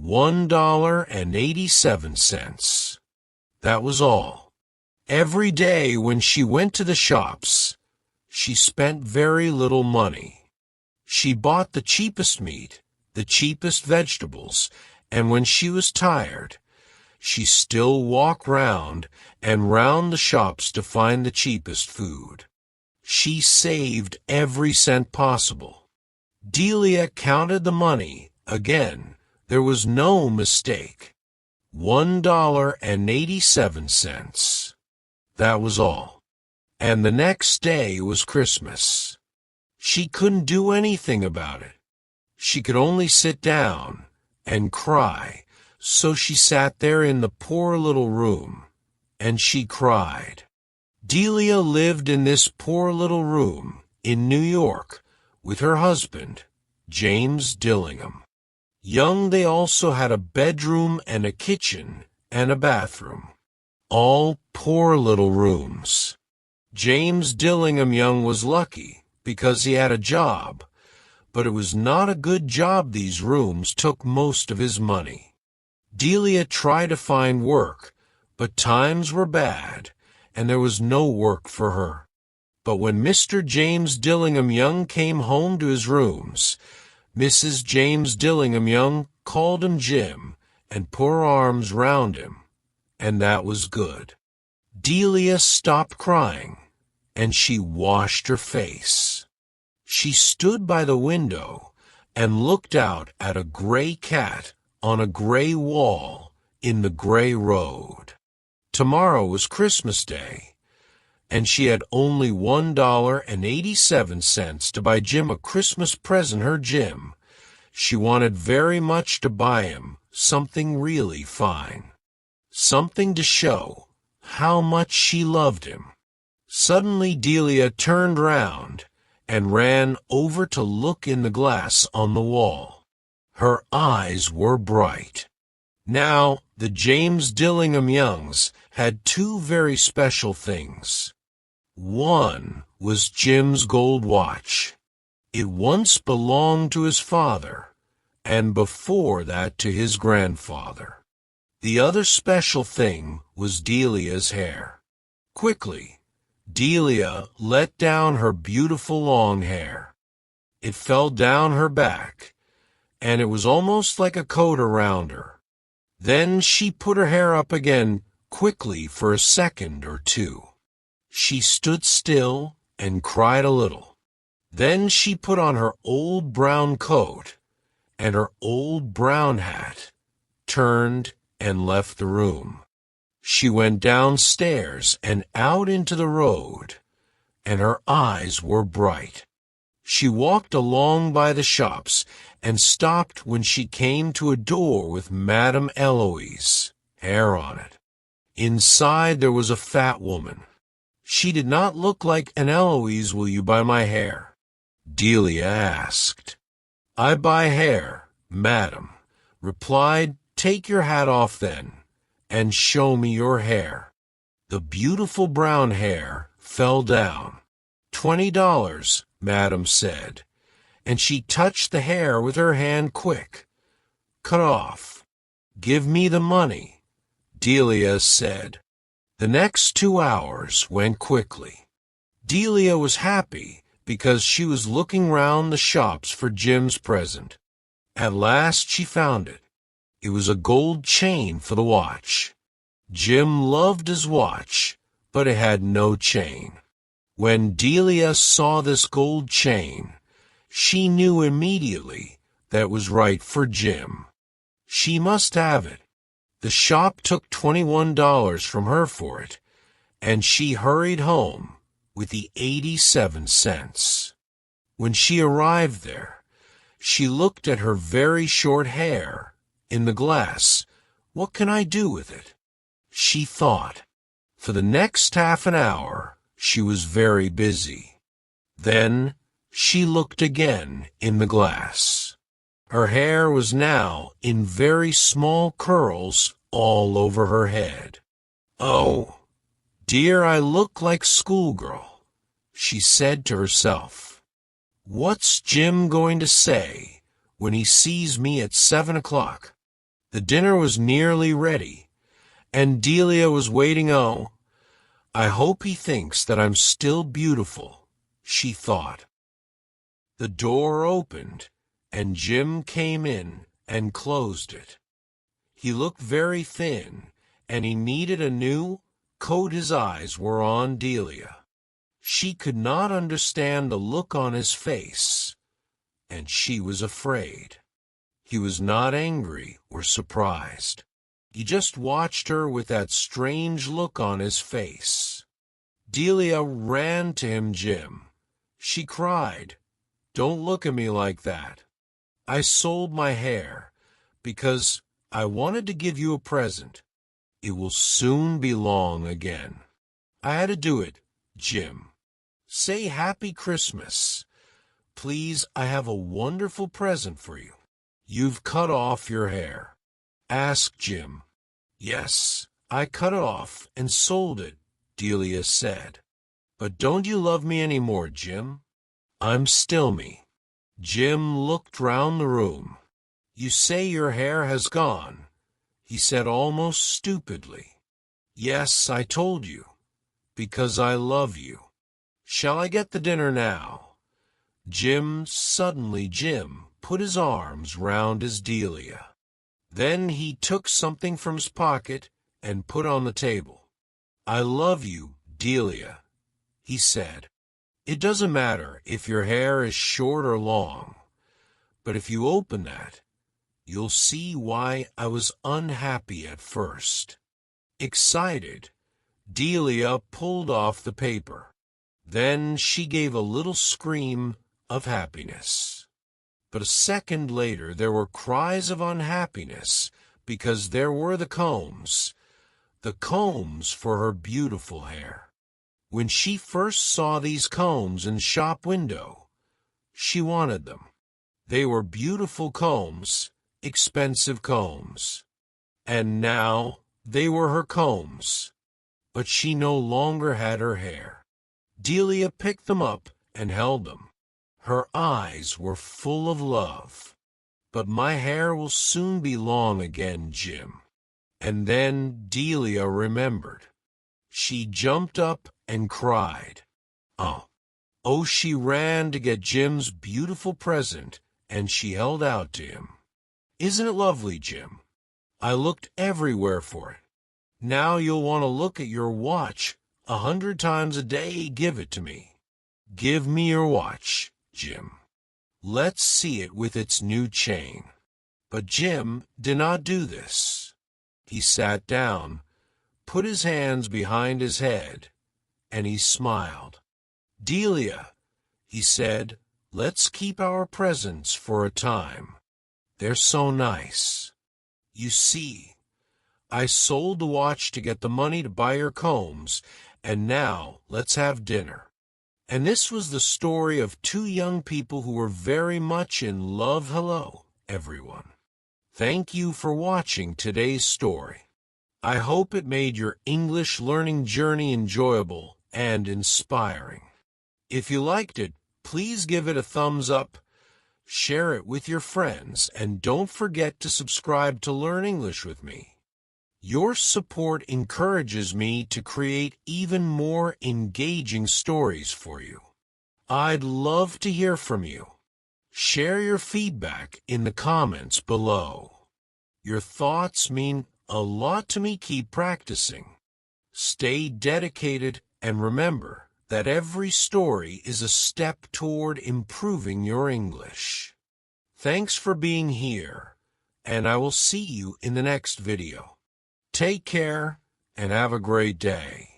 $1.87. That was all. Every day when she went to the shops, she spent very little money. She bought the cheapest meat, the cheapest vegetables, and when she was tired, she still walked round and round the shops to find the cheapest food. She saved every cent possible. Delia counted the money. Again, there was no mistake. $1.87. That was all. And the next day was Christmas. She couldn't do anything about it. She could only sit down and cry, so she sat there in the poor little room, and she cried. Delia lived in this poor little room in New York with her husband, James Dillingham. Young, they also had a bedroom and a kitchen and a bathroom. All poor little rooms. James Dillingham Young was lucky because he had a job, but it was not a good job. These rooms took most of his money. Delia tried to find work, but times were bad, and there was no work for her. But when Mr. James Dillingham Young came home to his rooms, Mrs. James Dillingham Young called him Jim and put her arms round him, and that was good. Delia stopped crying, and she washed her face. She stood by the window and looked out at a gray cat on a gray wall in the gray road. Tomorrow was Christmas Day, and she had only $1.87 to buy Jim a Christmas present. Her Jim. She wanted very much to buy him something really fine, something to show how much she loved him. Suddenly Delia turned round and ran over to look in the glass on the wall. Her eyes were bright. Now, the James Dillingham Youngs had two very special things. One was Jim's gold watch. It once belonged to his father, and before that to his grandfather. The other special thing was Delia's hair. Quickly, Delia let down her beautiful long hair. It fell down her back, and it was almost like a coat around her. Then she put her hair up again quickly for a second or two. She stood still and cried a little. Then she put on her old brown coat and her old brown hat, turned and left the room. She went downstairs and out into the road, and her eyes were bright. She walked along by the shops and stopped when she came to a door with Madame Eloise hair on it. Inside there was a fat woman. She did not look like an Eloise. "Will you buy my hair?" Delia asked. "I buy hair, madam," replied. "Take your hat off then, and show me your hair." The beautiful brown hair fell down. $20, madam said, and she touched the hair with her hand quick. "Cut off. Give me the money," Delia said. The next 2 hours went quickly. Delia was happy because she was looking round the shops for Jim's present. At last she found it. It was a gold chain for the watch. Jim loved his watch, but it had no chain. When Delia saw this gold chain, she knew immediately that it was right for Jim. She must have it. The shop took $21 from her for it, and she hurried home with the 87 cents. When she arrived there, she looked at her very short hair in the glass. "What can I do with it?" she thought. For the next half an hour, she was very busy. Then she looked again in the glass. Her hair was now in very small curls all over her head. "Oh, dear, I look like schoolgirl," she said to herself. "What's Jim going to say when he sees me at 7 o'clock? The dinner was nearly ready, and Delia was waiting. Oh, I hope he thinks that I'm still beautiful, she thought. The door opened, and Jim came in and closed it. He looked very thin, and he needed a new coat. His eyes were on Delia. She could not understand the look on his face, and she was afraid. He was not angry or surprised. He just watched her with that strange look on his face. Delia ran to him. Jim, she cried, don't look at me like that. I sold my hair because I wanted to give you a present. It will soon be long again. I had to do it, Jim. Say Happy Christmas. Please, I have a wonderful present for you. You've cut off your hair, asked Jim. Yes, I cut it off and sold it, Delia said. But don't you love me any more, Jim? I'm still me. Jim looked round the room. You say your hair has gone, he said almost stupidly. Yes, I told you, because I love you. Shall I get the dinner now? Jim put his arms round his Delia. Then he took something from his pocket and put on the table. I love you, Delia, he said. It doesn't matter if your hair is short or long, but if you open that, you'll see why I was unhappy at first. Excited, Delia pulled off the paper. Then she gave a little scream of happiness. But a second later there were cries of unhappiness because there were the combs for her beautiful hair. When she first saw these combs in the shop window, she wanted them. They were beautiful combs, expensive combs. And now they were her combs, but she no longer had her hair. Delia picked them up and held them. Her eyes were full of love. But my hair will soon be long again, Jim. And then Delia remembered. She jumped up and cried. Oh, she ran to get Jim's beautiful present, and she held out to him. Isn't it lovely, Jim? I looked everywhere for it. Now you'll want to look at your watch 100 times a day. Give it to me. Give me your watch, Jim. Let's see it with its new chain. But Jim did not do this. He sat down, put his hands behind his head, and he smiled. Delia, he said, let's keep our presents for a time. They're so nice. You see, I sold the watch to get the money to buy your combs, and now let's have dinner. And this was the story of two young people who were very much in love. Hello, everyone. Thank you for watching today's story. I hope it made your English learning journey enjoyable and inspiring. If you liked it, please give it a thumbs up, share it with your friends, and don't forget to subscribe to Learn English with me. Your support encourages me to create even more engaging stories for you. I'd love to hear from you. Share your feedback in the comments below. Your thoughts mean a lot to me. Keep practicing. Stay dedicated, and remember that every story is a step toward improving your English. Thanks for being here, and I will see you in the next video. Take care and have a great day.